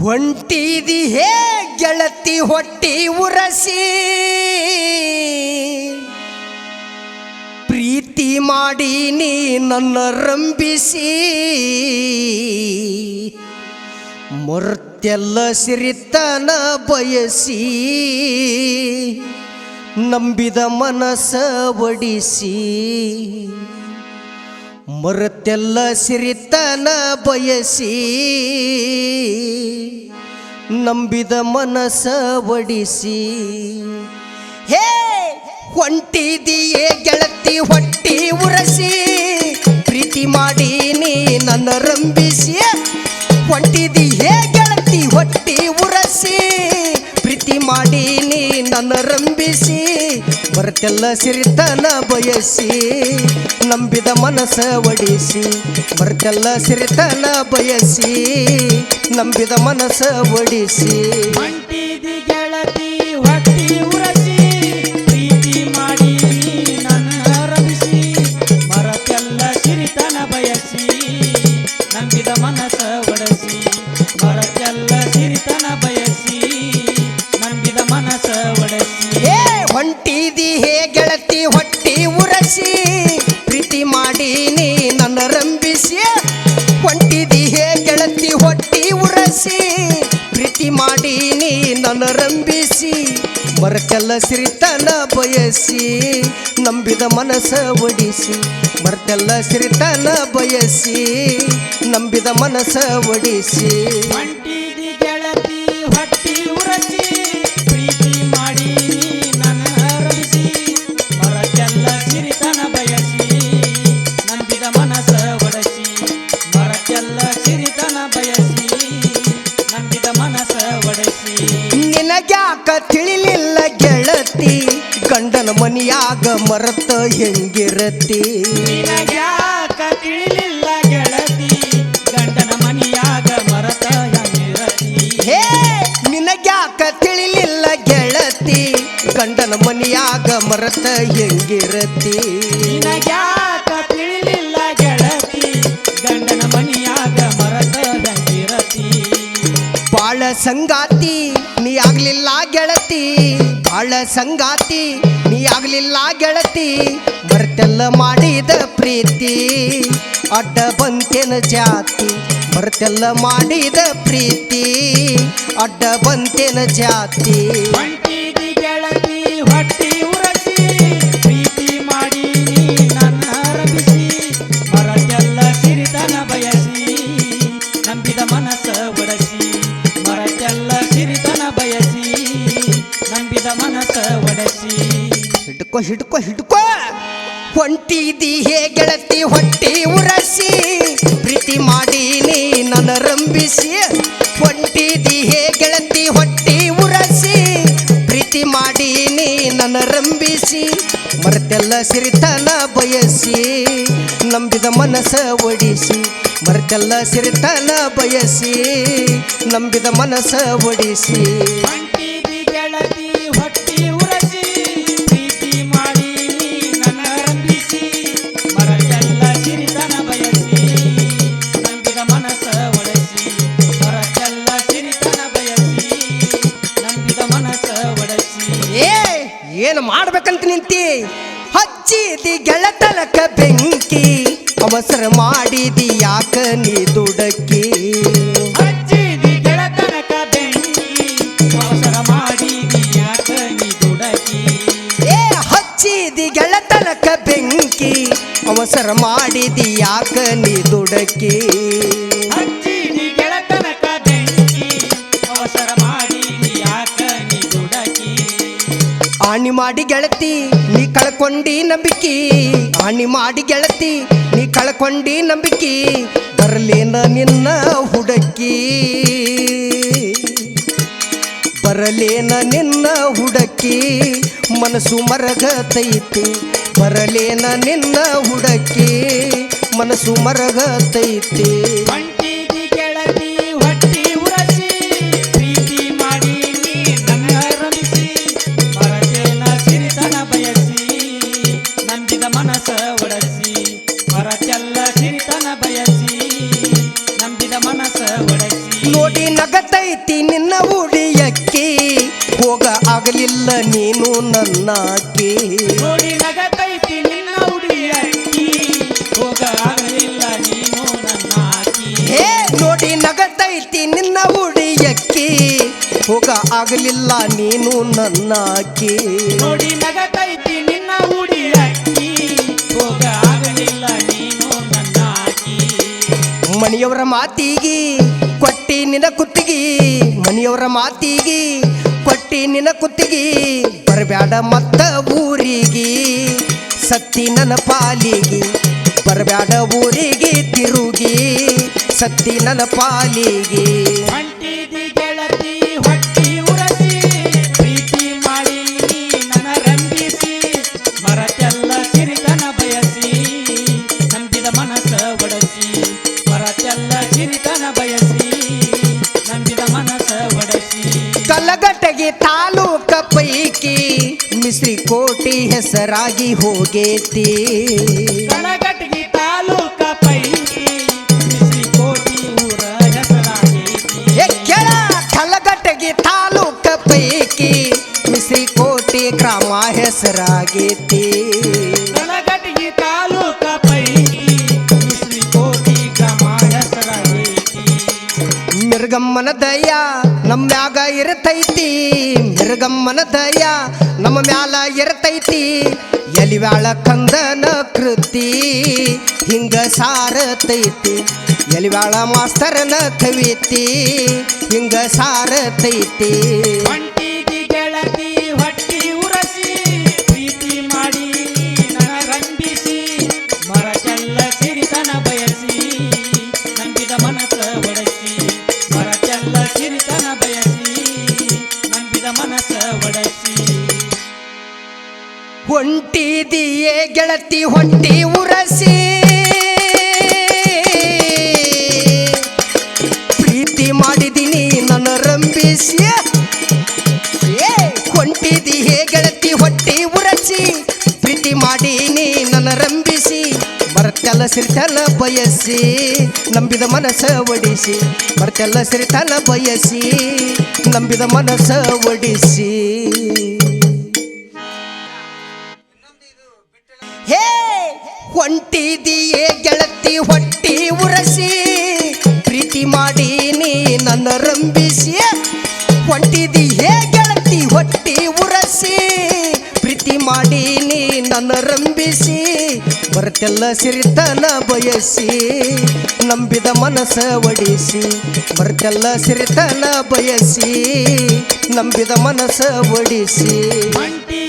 ಹೊಂಟಿದಿ ಹೇ ಗೆಳತಿ ಹೊಟ್ಟಿ ಉರಸಿ, ಪ್ರೀತಿ ಮಾಡಿ ನೀ ನನ್ನ ರಂಬಿಸಿ, ಮರ್ತೆಲ್ಲ ಸಿರಿತನ ಬಯಸಿ, ನಂಬಿದ ಮನಸ ಒಡಿಸಿ, ಮರೆತೆಲ್ಲ ಸಿರಿತನ ಬಯಸಿ, ನಂಬಿದ ಮನಸ ಒಡಿಸಿ. ಹೇ ಹೊಂಟಿದಿಯೇ ಗೆಳತಿ ಹೊಟ್ಟಿ ಉರಸಿ, ಪ್ರೀತಿ ಮಾಡಿ ನೀ ನನ್ನ ರಂಬಿಸಿ. ಹೊಂಟಿದಿಯೇ ಗೆಳತಿ ಹೊಟ್ಟಿ ಉರಸಿ, ಪ್ರೀತಿ ಮಾಡಿ ನೀ ನನ್ನ ರಂಬಿಸಿ, ಮರೆತೆಲ್ಲ ಸಿರಿತನ ಬಯಸಿ, ನಂಬಿದ ಮನಸ ಒಡಿಸಿ, ಮರೆತೆಲ್ಲ ಸಿರಿತನ ಬಯಸಿ, ನಂಬಿದ ಮನಸ ಒಡಿಸಿ. ಹೊಂಟಿದಿ ಗೆಳತಿ ಹೊಟ್ಟಿ ಉರಸಿ, ಪ್ರೀತಿ ಮಾಡಿ ನನ್ನ ರಂಬಿಸಿ, ಮರೆತೆಲ್ಲ ಸಿರಿತನ ಬಯಸಿ, ನಂಬಿದ ಮನಸ ಒಡಿಸಿ, ಮರೆತೆಲ್ಲ ಸಿರಿತನ ಬಯಸಿ, ನಂಬಿದ ಮನಸ ಒಡಿಸಿ. ಹೊಂಟಿದಿ ಹೇ ಗೆಳತಿ ಹೊಟ್ಟಿ ಉರಸಿ, ಪ್ರೀತಿ ಮಾಡಿ ನೀ ನನ್ನ ರಂಬಿಸಿ. ಹೊಂಟಿದಿ ಹೇ ಗೆಳತಿ ಹೊಟ್ಟಿ ಉರಸಿ, ಪ್ರೀತಿ ಮಾಡಿ ನೀ ನನ್ನ ರಂಬಿಸಿ, ಮರೆತೆಲ್ಲ ಸಿರಿತನ ಬಯಸಿ, ನಂಬಿದ ಮನಸ ಒಡಿಸಿ, ಮರೆತೆಲ್ಲ ಸಿರಿತನ ಬಯಸಿ, ನಂಬಿದ ಮನಸ ಒಡಿಸಿ. ಹೊಂಟಿದಿ ಗೆಳತಿ ಹೊಟ್ಟಿ ಉರಸಿ, ಪ್ರೀತಿ ಮಾಡಿ ನನ್ನ ರಂಬಿಸಿ, ಮರೆತೆಲ್ಲ ಸಿರಿತನ ಬಯಸಿ, ನಂಬಿದ ಮನಸ ಒಡಿಸಿ, ಮರೆತೆಲ್ಲ ಸಿರಿತನ ಬಯಸಿ, ನಂಬಿದ ಮನಸ ಒಡಿಸಿ. ನಿನಗ್ಯಾಕ ತಿಳಿಲಿಲ್ಲ ಗೆಳತಿ, ಗಂಡನ ಮನಿಯಾಗ ಮರತ ಹೆಂಗಿರತಿ. ನಿನಗ್ಯಾಕ ತಿಳಿಲಿಲ್ಲ ಗೆಳತಿ, ಗಂಡನ ಮನಿಯಾಗ ಮರತ ಹೆಂಗಿರತಿ. ಹೇ ನಿನಗ್ಯಾಕ ತಿಳಿಲಿಲ್ಲ ಗೆಳತಿ, ಗಂಡನ ಮನಿಯಾಗ ಮರತ ಹೆಂಗಿರತಿ. ನಿನಗ್ಯಾಕ ತಿಳಿಲಿಲ್ಲ ಗೆಳತಿ, ಗಂಡನ ಮನಿಯಾಗ ಮರತ ಹೆಂಗಿರತಿ. ಬಾಳ ಸಂಗಾತಿ ನೀ ಆಗ್ಲಿಲ್ಲ ಗೆಳತಿ, ಬಾಳ ಸಂಗಾತಿ ನೀ ಆಗ್ಲಿಲ್ಲ ಗೆಳತಿ, ಮರೆತೆಲ್ಲ ಮಾಡಿದ ಪ್ರೀತಿ, ಅಡ್ಡ ಬಂತೆನ ಜಾತಿ, ಮರೆತೆಲ್ಲ ಮಾಡಿದ ಪ್ರೀತಿ, ಅಡ್ಡ ಬಂತೆನ ಜಾತಿ. ಹೊಂಟಿದಿ ಗೆಳತಿ ಹೊಟ್ಟಿ ಉರಸಿ, ಪ್ರೀತಿ ಮಾಡಿ ನನ್ನ ರಂಬಿಸಿ, ಮರೆತೆಲ್ಲ ಸಿರಿತನ ಬಯಸಿ, ನಂಬಿದ ಮನಸ ಒಡಿಸಿ, ಮರೆತೆಲ್ಲ ಸಿರಿತನ ಬಯಸಿ, ನಂಬಿದ ಮನಸ ಒಡಿಸಿ. ಹಿಡ್ಕೊ ಹಿಡ್ಕೊ ಹಿಡ್ಕೊ. ಹೊಂಟಿದಿ ಹೇ ಗೆಳತಿ ಹೊಟ್ಟಿ ಉರಸಿ, ಪ್ರೀತಿ ಮಾಡಿ ನೀ ನನ್ನ ರಂಬಿಸಿ. ಹೊಂಟಿದಿ ಹೇ ಗೆಳತಿ ಹೊಟ್ಟಿ ಉರಸಿ, ಪ್ರೀತಿ ಮಾಡಿ ನೀ ನನ್ನ ರಂಬಿಸಿ, ಮರೆತೆಲ್ಲ ಸಿರಿತನ ಬಯಸಿ, ನಂಬಿದ ಮನಸ ಒಡಿಸಿ, ಮರೆತೆಲ್ಲ ಸಿರಿತನ ಬಯಸಿ, ನಂಬಿದ ಮನಸ ಒಡಿಸಿ. ಹೊಂಟಿದಿ ಗೆಳತಿ ಹೊಟ್ಟಿ ಉರಸಿ, ಪ್ರೀತಿ ಮಾಡಿ ನನ್ನ ರಂಬಿಸಿ, ಮರೆತೆಲ್ಲ ಸಿರಿತನ ಬಯಸಿ, ನಂಬಿದ ಮನಸ ಒಡಿಸಿ, ಮರೆತೆಲ್ಲ ಸಿರಿತನ ಬಯಸಿ, ನಂಬಿದ ಮನಸ ಒಡಿಸಿ. ಏನು ಮಾಡ್ಬೇಕಂತ ನಿಂತಿ, ಹಚ್ಚಿದಿ ಗೆಳತನಕ ಬೆಂಕಿ, ಅವಸರ ಮಾಡಿದಿ ಯಾಕ ನೀ ದುಡಕಿ. ಹಚ್ಚಿದಿ ಗೆಳತನಕ ಬೆಂಕಿ, ಅವಸರ ಮಾಡಿದಿ ಯಾಕ ನೀ ದುಡಕಿ. ಹಚ್ಚಿದಿ ಗೆಳತನಕ ಬೆಂಕಿ, ಅವಸರ ಮಾಡಿದಿ ಯಾಕ ನೀ ದುಡಕಿ. ಹಚ್ಚಿದಿ ಗೆಳತನಕ ಬೆಂಕಿ, ಅವಸರ ಮಾಡಿದಿ ಯಾಕ ಹಾನಿ ಮಾಡಿ ಗೆಳತಿ ನೀ ಕಳ್ಕೊಂಡಿ ನಂಬಿಕೆ ಹಾನಿ ಮಾಡಿ ಗೆಳತಿ ನೀ ಕಳ್ಕೊಂಡಿ ನಂಬಿಕೆ ಬರಲೇನ ನಿನ್ನ ಹುಡುಕಿ ಬರಲೇನ ನಿನ್ನ ಹುಡುಕಿ ಮನಸ್ಸು ಮರಗತೈತಿ ಬರಲೇನ ನಿನ್ನ ಹುಡುಕಿ ಮನಸ್ಸು ಮರಗತೈತಿ ಹೊಂಟಿದಿ ಗೆಳತಿ ಹೊಟ್ಟಿ ಉರಸಿ ಪ್ರೀತಿ ಮಾಡಿ ನೀ ನನ್ನ ರಂಭಿಸಿ ಮರತೇನ ಸಿರಿತನ ಬಯಸಿ ನಂಬಿದ ಮನಸ ಒಡಸಿ ಮರತೆಲ್ಲ ಸಿರಿತನ ಬಯಸಿ ನಂಬಿದ ಮನಸ ಒಡಸಿ ನೋಡಿ ನಗತೈತಿ ನಿನ್ನ ಉಡಿಯಕ್ಕಿ ಹೋಗ ಆಗಲಿಲ್ಲ ನೀನು ನನ್ನಾಕಿ ನೋಡಿ ನಗತೈತಿ ನಿನ್ನ ಉಡಿಯಕ್ಕಿ ಹೋಗ ಆಗಲಿಲ್ಲ ನೀನು ನನ್ನ ಆಕಿ ಹೇ ನೋಡಿ ನಗತೈತಿ ನಿನ್ನ ಉಡಿಯಕ್ಕಿ ಹೋಗ ಆಗಲಿಲ್ಲ ನೀನು ನನ್ನಾಕಿ ನೋಡಿ ನಗತೈತಿ ನಿನ್ನ ಉಡಿಯಕ್ಕಿ ಹೋಗ ಆಗಲಿಲ್ಲ ನೀನು ನನ್ನ ಆಕಿ ಮನೆಯವರ ಮಾತಿಗೆ ಕೊಟ್ಟಿ ನಿನ್ನ ಕುತ್ತಿಗೆ ಮನೆಯವರ ಮಾತಿಗೆ ಕೊಟ್ಟಿ ನಿನ್ನ ಕುತ್ತಿಗೆ ಬರಬ್ಯಾಡ ಮತ್ತ ಊರಿಗೆ ಸತ್ತಿ ನನ್ನ ಪಾಲಿಗೆ ಬರಬ್ಯಾಡ ಊರಿಗೆ ತಿರುಗಿ ಸತ್ತಿ ನನ್ನ ಪಾಲಿಗೆ ಹೊಂಟಿದಿ ಗೆಳತಿ ಹೊಟ್ಟಿ ಉರಸಿ ಪ್ರೀತಿ ಮಾಡಿ ನೀ ನನ್ನ ರಂಭಿಸಿ ಮರತೆಲ್ಲ ಸಿರಿತನ ಬಯಸಿ ನಂಬಿದ ಮನಸ ಒಡಸಿ ಮರತೆಲ್ಲ ಸಿರಿತನ ಬಯಸಿ ನಂಬಿದ ಮನಸ ಒಡಸಿ ಕಲಘಟಗಿ ತಾಲೂಕ ಪೈಕಿ ಮಿಶ್ರಿ ಕೋಟಿ ಹೆಸರಾಗಿ ಹೋಗೇತಿ ಕಲಘಟಗಿ ತಾಲೂಕ ಪೈಕಿ ಮಿಶ್ರಿ ಕೋಟಿ ಊರ ಹೆಸರಾಗೈತಿ ಏ ಕೆಳ ಕಲಘಟಗಿ ತಾಲೂಕ ಪೈಕಿ ಮಿಶ್ರಿ ಕೋಟಿ ಗ್ರಾಮ ಹೆಸರಾಗೇತಿ ಕಲಘಟಗಿ ತಾಲೂಕ ಪೈಕಿ ಮಿಶ್ರಿ ಕೋಟಿ ಗ್ರಾಮ ಹೆಸರಾಗೈತಿ ಮಿರ್ಗಮ್ಮನ ದಯ ನಮ್ಮ ಮ್ಯಾಗ ಇರತೈತಿ ಮಿರ್ಗಮ್ಮನ ದಯ ನಮ್ಮ ಮ್ಯಾಲ ಇರತೈತಿ ಎಲಿವ್ಯಾಳ ಕಂದನ ಕೃತಿ ಹಿಂಗ ಸಾರತೈತಿ ಎಲಿವ್ಯಾಳ ಮಾಸ್ತರನ ಕವಿತಿ ಹಿಂಗ ಸಾರತೈತಿ ಹೊಂಟಿದಿ ಗೆಳತಿ ಹೊಟ್ಟಿ ಉರಸಿ ಪ್ರೀತಿ ಮಾಡಿ ನನ್ನ ರಂಭಿಸಿ ಮರತೆಲ್ಲ ಸಿರಿತನ ಬಯಸಿ ನಂಬಿದ ಮನಸ ಒಡಸಿ ಮರತೆಲ್ಲ ಸಿರಿತನ ಬಯಸಿ ನಂಬಿದ ಮನಸ ಒಡಸಿ ಹೊಂಟಿದಿಯೇ ಗೆಳತಿ ಹೊಂಟಿ ಉರಸಿ ಪ್ರೀತಿ ಮಾಡಿದಿನಿ ನನ್ನ ರಂಭಿಸಿ ಏ ಹೊಂಟಿದಿಯೇ ಗೆಳತಿ ಹೊಟ್ಟಿ ಉರಸಿ ಪ್ರೀತಿ ಮಾಡೀನಿ ನನ್ನ ರಂಭಿಸಿ ಬರ್ತಲ್ಲ ಸಿರಿತನ ಬಯಸಿ ನಂಬಿದ ಮನಸ ಒಡಿಸಿ ಬರ್ತಲ್ಲ ಸಿರಿತನ ಬಯಸಿ ನಂಬಿದ ಮನಸ ಒಡಿಸಿ ಹೇ ಹೊಂಟಿದಿಯೇ ಗೆಳತಿ ಹೊಟ್ಟಿ ಉರಸಿ ಪ್ರೀತಿ ಮಾಡೀನಿ ನನ್ನ ರಂಭಿಸಿ ಹೊಂಟಿದಿಯೇ ಗೆಳತಿ ಹೊಟ್ಟಿ ಉರಸಿ ಪ್ರೀತಿ ಮಾಡೀನಿ ನನ್ನ ರಂಭಿಸಿ ಬರ್ತಲ್ಲ ಸಿರಿತನ ಬಯಸಿ ನಂಬಿದ ಮನಸ ಒಡಿಸಿ ಬರ್ತಲ್ಲ ಸಿರಿತನ ಬಯಸಿ ನಂಬಿದ ಮನಸ ಒಡಿಸಿ ಹೊಂಟಿ